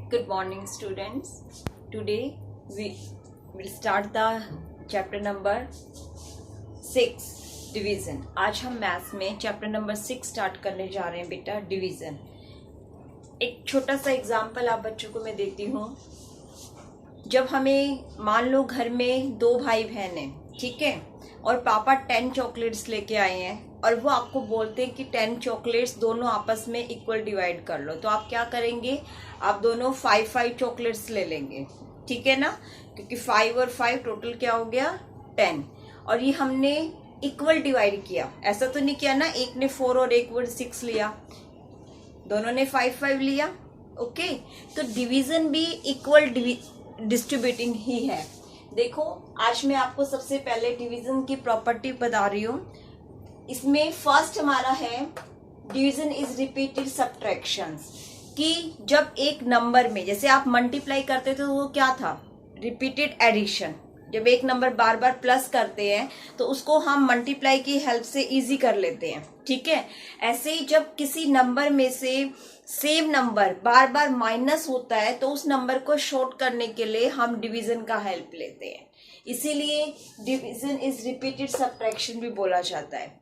Good morning, students. Today we will start the chapter number 6 division. आज हम maths में chapter number 6 start करने जा रहे हैं बेटा, डिवीजन. एक छोटा सा एग्जांपल आप बच्चों को मैं देती हूँ. जब हमें मान लो घर में 2 भाई बहन हैं, ठीक है, और पापा 10 चॉकलेट्स लेके आए हैं और वो आपको बोलते हैं कि 10 चॉकलेट्स दोनों आपस में इक्वल डिवाइड कर लो. तो आप क्या करेंगे? आप दोनों 5 चॉकलेट्स ले लेंगे, ठीक है ना, क्योंकि 5 और 5 टोटल क्या हो गया? 10. और ये हमने इक्वल डिवाइड किया, ऐसा तो नहीं किया ना एक ने 4 और एक ने 6 लिया, दोनों ने 5 लिया. ओके, तो डिवीजन भी इक्वल डिस्ट्रीब्यूटिंग ही है. देखो, आज मैं आपको सबसे पहले डिवीजन की प्रॉपर्टी बता रही हूँ. इसमें फर्स्ट हमारा है डिवीजन इज रिपीटेड सब्ट्रैक्शंस, कि जब एक नंबर में जैसे आप मल्टीप्लाई करते थे तो वो क्या था? Repeated addition. जब एक नंबर बार बार प्लस करते हैं तो उसको हम मल्टीप्लाई की हेल्प से इजी कर लेते हैं, ठीक है. ऐसे ही जब किसी नंबर में से सेम नंबर बार बार माइनस होता है तो उस नंबर को शॉर्ट करने के लिए हम डिवीजन का हेल्प लेते हैं. इसीलिए डिवीजन इज रिपीटेड सब्ट्रैक्शन भी बोला जाता है.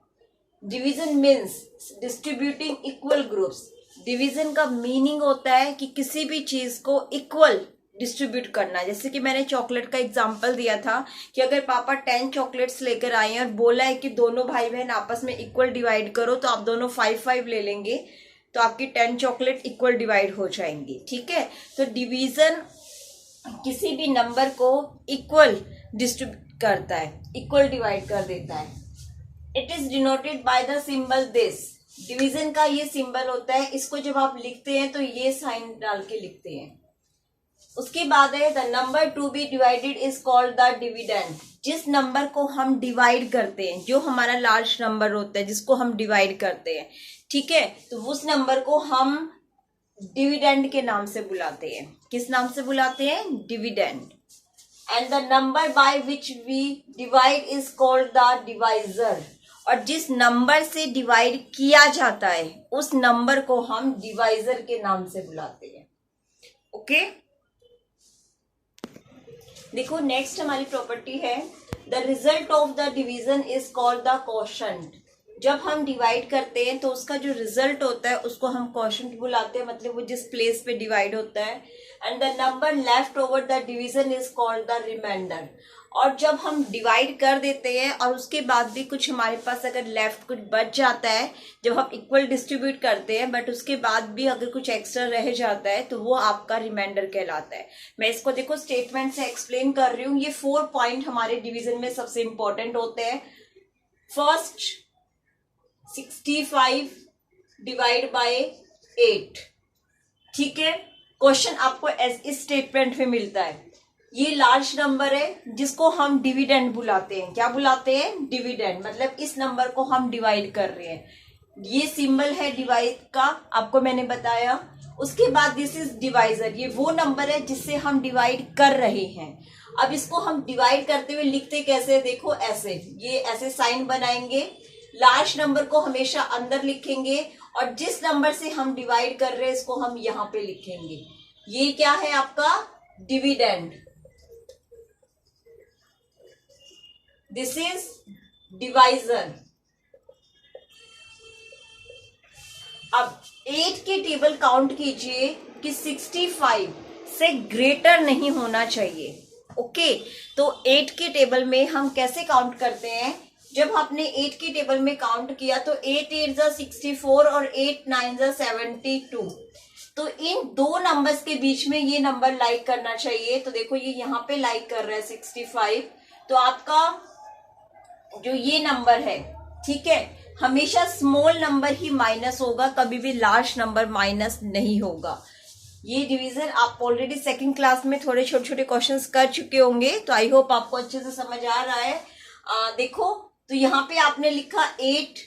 Division means distributing equal groups. Division का मीनिंग होता है कि किसी भी चीज को इक्वल डिस्ट्रीब्यूट करना. जैसे कि मैंने चॉकलेट का एग्जांपल दिया था कि अगर पापा 10 चॉकलेट्स लेकर आए हैं और बोला है कि दोनों भाई बहन आपस में इक्वल डिवाइड करो, तो आप दोनों 5 ले लेंगे तो आपकी 10 चॉकलेट इक्वल डिवाइड हो जाएंगी, ठीक है. तो डिवीजन किसी भी नंबर को इक्वल डिस्ट्रीब्यूट करता है, इक्वल डिवाइड कर देता है. It is denoted by the symbol this. Division का ये सिंबल होता है, इसको जब आप लिखते हैं तो ये साइन डाल के लिखते हैं. उसके बाद है the number to be divided is called the dividend. जिस नंबर को हम डिवाइड करते हैं, जो हमारा लार्ज नंबर होता है जिसको हम डिवाइड करते हैं, ठीक है, तो उस नंबर को हम डिविडेंड के नाम से बुलाते हैं. किस नाम से बुलाते हैं? Dividend. And the number by which we divide is called the divisor. और जिस नंबर से डिवाइड किया जाता है उस नंबर को हम डिवाइजर के नाम से बुलाते हैं. ओके, देखो नेक्स्ट हमारी प्रॉपर्टी है the result of the division is called the quotient. जब हम डिवाइड करते हैं तो उसका जो रिजल्ट होता है उसको हम क्वोशंट बुलाते हैं, मतलब वो जिस प्लेस पे डिवाइड होता है. And the number left over the division is called the remainder. और जब हम डिवाइड कर देते हैं और उसके बाद भी कुछ हमारे पास अगर लेफ्ट कुछ बच जाता है, जब हम इक्वल डिस्ट्रीब्यूट करते हैं बट उसके बाद भी अगर कुछ एक्स्ट्रा रह जाता है तो वो आपका रिमाइंडर कहलाता है. मैं इसको देखो स्टेटमेंट से एक्सप्लेन कर रही हूँ. ये 4 पॉइंट हमारे डिवीजन में सबसे इंपॉर्टेंट होते हैं. फर्स्ट, 65 डिवाइड बाय 8, ठीक है. क्वेश्चन आपको इस स्टेटमेंट में मिलता है. ये लार्ज नंबर है जिसको हम डिविडेंड बुलाते हैं. क्या बुलाते हैं? डिविडेंड. मतलब इस नंबर को हम डिवाइड कर रहे हैं. ये सिंबल है डिवाइड का, आपको मैंने बताया. उसके बाद दिस इज डिवाइजर. ये वो नंबर है जिससे हम डिवाइड कर रहे हैं. अब इसको हम डिवाइड करते हुए लिखते कैसे? देखो ऐसे, ये ऐसे साइन बनाएंगे. लार्ज नंबर को हमेशा अंदर लिखेंगे और जिस नंबर से हम डिवाइड कर रहे हैं इसको हम यहां पे लिखेंगे. ये क्या है? आपका डिविडेंड. This is divisor. अब 8 की टेबल काउंट कीजिए कि 65 से ग्रेटर नहीं होना चाहिए. ओके, तो 8 की टेबल में हम कैसे काउंट करते हैं? जब आपने 8 की टेबल में काउंट किया तो 8 8 जा 64 और 8 9 जा 72. तो इन दो नंबर्स के बीच में ये नंबर लाइक करना चाहिए. तो देखो ये यहां पे लाइक कर रहा है 65. तो आपका जो ये नंबर है, ठीक है, हमेशा स्मॉल नंबर ही माइनस होगा, कभी भी लार्ज नंबर माइनस नहीं होगा. ये डिवीजन आप ऑलरेडी सेकंड क्लास में थोड़े छोटे छोटे क्वेश्चंस कर चुके होंगे, तो आई होप आपको अच्छे से समझ आ रहा है. देखो, तो यहाँ पे आपने लिखा 8,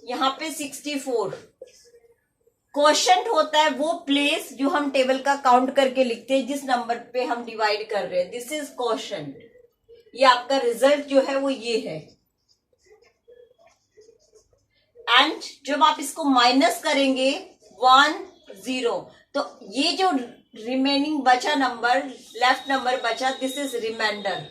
यहाँ पे 64. क्वोशंट होता है वो प्लेस जो हम टेबल का काउंट करके लिखते हैं जिस नंबर पे हम डिवाइड कर रहे हैं. This is quotient. ये आपका रिजल्ट जो है वो ये है. एंड जब आप इसको माइनस करेंगे 1 0, तो ये जो रिमेनिंग बचा नंबर, लेफ्ट नंबर बचा, दिस इज रिमाइंडर।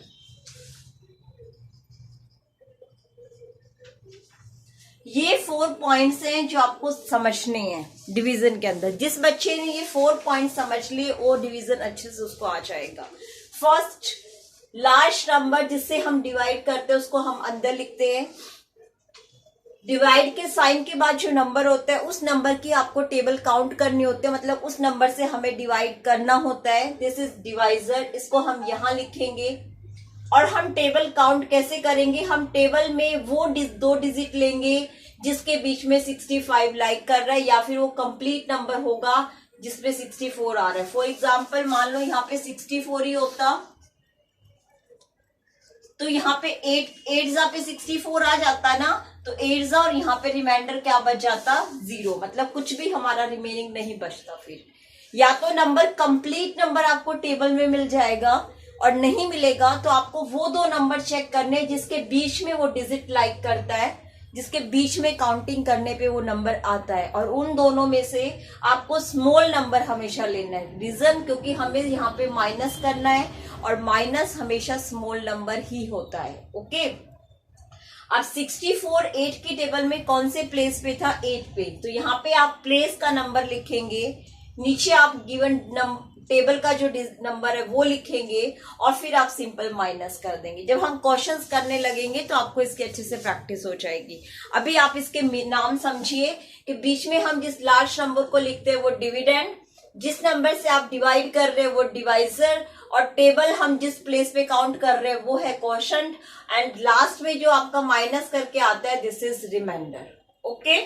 ये 4 पॉइंट्स हैं जो आपको समझने हैं डिवीजन के अंदर। जिस बच्चे ने ये 4 पॉइंट समझ लिए वो डिवीजन अच्छे से उसको आ जाएगा। फर्स्ट, लार्ज नंबर जिससे हम डिवाइड करते हैं उसको हम अंदर लिखते हैं। डिवाइड के साइन के बाद जो नंबर होता है उस नंबर की आपको टेबल काउंट करनी होती है, मतलब उस नंबर से हमें डिवाइड करना होता है। दिस इज डिवाइजर, इसको हम यहां लिखेंगे। और हम टेबल काउंट कैसे करेंगे? हम टेबल में वो 2 डिजिट लेंगे जिसके बीच में 65 लाइक कर रहा है, या फिर वो कंप्लीट नंबर होगा जिसपे 64 आ रहा है। फॉर एग्जाम्पल मान लो यहाँ पे 64 ही होता तो यहाँ पे 8 जा पे 64 आ जाता ना, तो 8 जा और यहाँ पे रिमाइंडर क्या बच जाता? 0, मतलब कुछ भी हमारा रिमेनिंग नहीं बचता। फिर या तो नंबर कंप्लीट नंबर आपको टेबल में मिल जाएगा, और नहीं मिलेगा तो आपको वो 2 नंबर चेक करने जिसके बीच में वो डिजिट लाइक करता है, जिसके बीच में काउंटिंग करने पे वो नंबर आता है, और उन दोनों में से आपको स्मॉल नंबर हमेशा लेना है। रीजन, क्योंकि हमें यहाँ पे माइनस करना है और माइनस हमेशा स्मॉल नंबर ही होता है। ओके, अब 64 8 की टेबल में कौन से प्लेस पे था? 8 पे। तो यहाँ पे आप प्लेस का नंबर लिखेंगे, नीचे आप गिवन टेबल का जो नंबर है वो लिखेंगे, और फिर आप सिंपल माइनस कर देंगे। जब हम क्वेश्चंस करने लगेंगे तो आपको इसकी अच्छे से प्रैक्टिस हो जाएगी। अभी आप इसके नाम समझिए कि बीच में हम जिस लार्ज नंबर को लिखते हैं वो डिविडेंड, जिस नंबर से आप डिवाइड कर रहे हैं वो डिवाइजर, और टेबल हम जिस प्लेस पे काउंट कर रहे हैं वो है क्वोशंट, एंड लास्ट में जो आपका माइनस करके आता है दिस इज रिमाइंडर। ओके,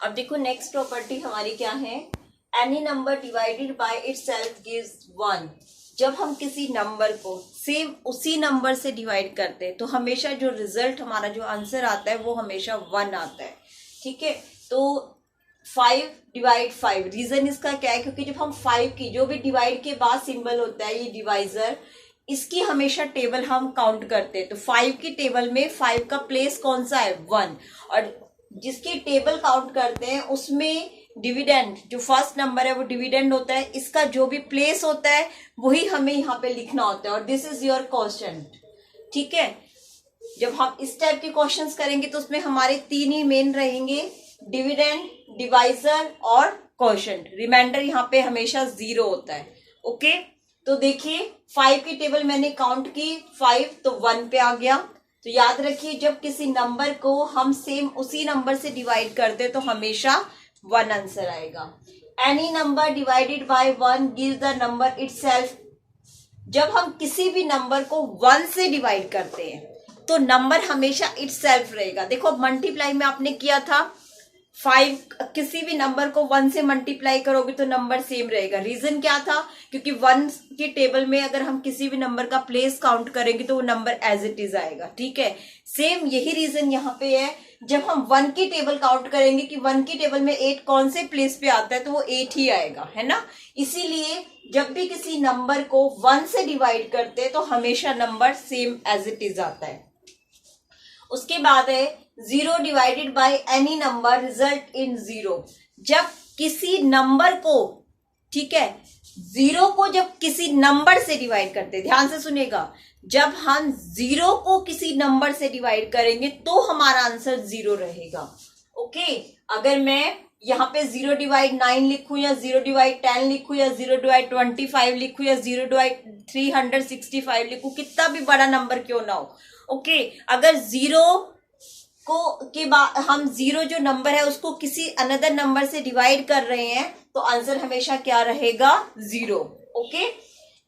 अब देखो नेक्स्ट प्रॉपर्टी हमारी क्या है? Any number divided by itself gives 1। जब हम किसी नंबर को सेम उसी नंबर से डिवाइड करते हैं तो हमेशा जो रिजल्ट हमारा जो आंसर आता है वो हमेशा 1 आता है। ठीक है, तो 5 डिवाइड 5, रीजन इसका क्या है? क्योंकि जब हम 5 की जो भी डिवाइड के बाद सिंबल होता है ये डिवाइजर, इसकी हमेशा टेबल हम काउंट करते हैं। तो 5 की टेबल में 5 का प्लेस कौन सा है? 1, और जिसकी टेबल काउंट करते हैं उसमें डिविडेंड जो फर्स्ट नंबर है वो डिविडेंड होता है। इसका जो भी प्लेस होता है वही हमें यहाँ पे लिखना होता है, और दिस इज योर क्वोशंट। ठीक है, जब हम इस टाइप के क्वेश्चंस करेंगे तो उसमें हमारे 3 ही मेन रहेंगे, डिविडेंड, डिवाइजर और क्वोशंट। रिमाइंडर यहाँ पे हमेशा 0 होता है। ओके, तो देखिए 5 की टेबल मैंने काउंट की, 5 तो 1 पे आ गया। तो याद रखिए जब किसी नंबर को हम सेम उसी नंबर से डिवाइड करते तो हमेशा 1 आंसर आएगा। Any number divided by 1 gives the number itself. जब हम किसी भी नंबर को 1 से डिवाइड करते हैं तो नंबर हमेशा इटसेल्फ रहेगा। देखो मल्टीप्लाई में आपने किया था 5, किसी भी नंबर को 1 से मल्टीप्लाई करोगे तो नंबर सेम रहेगा। रीजन क्या था? क्योंकि 1 की टेबल में अगर हम किसी भी नंबर का प्लेस काउंट करेंगे तो वो नंबर एज इट इज आएगा। ठीक है, सेम यही रीजन यहाँ पे है। जब हम 1 की टेबल काउंट करेंगे कि 1 की टेबल में 8 कौन से प्लेस पे आता है तो वो 8 ही आएगा, है ना। इसीलिए जब भी किसी नंबर को 1 से डिवाइड करते हैं तो हमेशा number same as it is आता है। उसके बाद है 0 divided by any number result in 0। जब किसी नंबर को, ठीक है, 0 को जब किसी नंबर से डिवाइड करते हैं, ध्यान से सुनिएगा, जब हम 0 को किसी नंबर से डिवाइड करेंगे तो हमारा आंसर 0 रहेगा। ओके, अगर मैं यहाँ पे 0 डिवाइड 9 लिखूं, या 0 डिवाइड 10 लिखूं, या 0 डिवाइड 25 लिखूं, या 0 डिवाइड 365 लिखूं, कितना भी बड़ा नंबर क्यों ना हो, ओके, अगर 0 को के बाद हम 0 जो नंबर है उसको किसी अनदर नंबर से डिवाइड कर रहे हैं तो आंसर हमेशा क्या रहेगा? 0। Okay,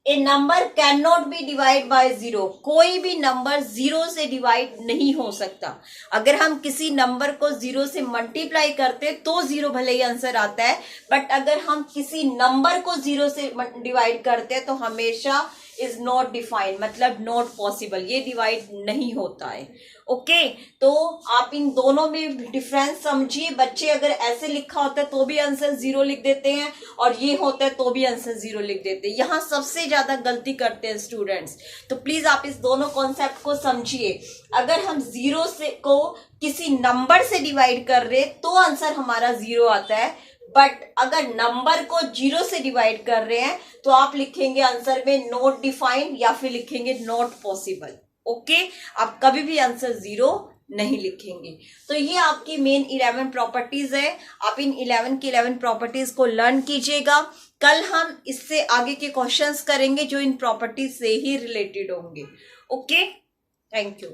A number can not be divide by 0। कोई भी नंबर 0 से डिवाइड नहीं हो सकता। अगर हम किसी नंबर को 0 से मल्टीप्लाई करते तो 0 भले ही आंसर आता है, बट अगर हम किसी नंबर को 0 से डिवाइड करते हैं तो हमेशा इज नॉट डिफाइंड, मतलब नॉट पॉसिबल, ये डिवाइड नहीं होता है। ओके, तो आप इन दोनों में डिफरेंस समझिए। बच्चे अगर ऐसे लिखा होता है तो भी आंसर 0 लिख देते हैं, और ये होता है तो भी आंसर 0 लिख देते हैं। यहाँ सबसे ज्यादा गलती करते हैं स्टूडेंट्स। तो प्लीज आप इस दोनों कॉन्सेप्ट को समझिए। अगर हम 0 से को किसी नंबर से डिवाइड कर रहे तो आंसर हमारा 0 आता है, बट अगर नंबर को 0 से डिवाइड कर रहे हैं तो आप लिखेंगे आंसर में नॉट डिफाइंड या फिर लिखेंगे नॉट पॉसिबल। ओके, आप कभी भी आंसर 0 नहीं लिखेंगे। तो ये आपकी मेन 11 प्रॉपर्टीज है। आप इन 11 की 11 प्रॉपर्टीज को लर्न कीजिएगा। कल हम इससे आगे के क्वेश्चंस करेंगे जो इन प्रॉपर्टीज से ही रिलेटेड होंगे। Okay, thank you.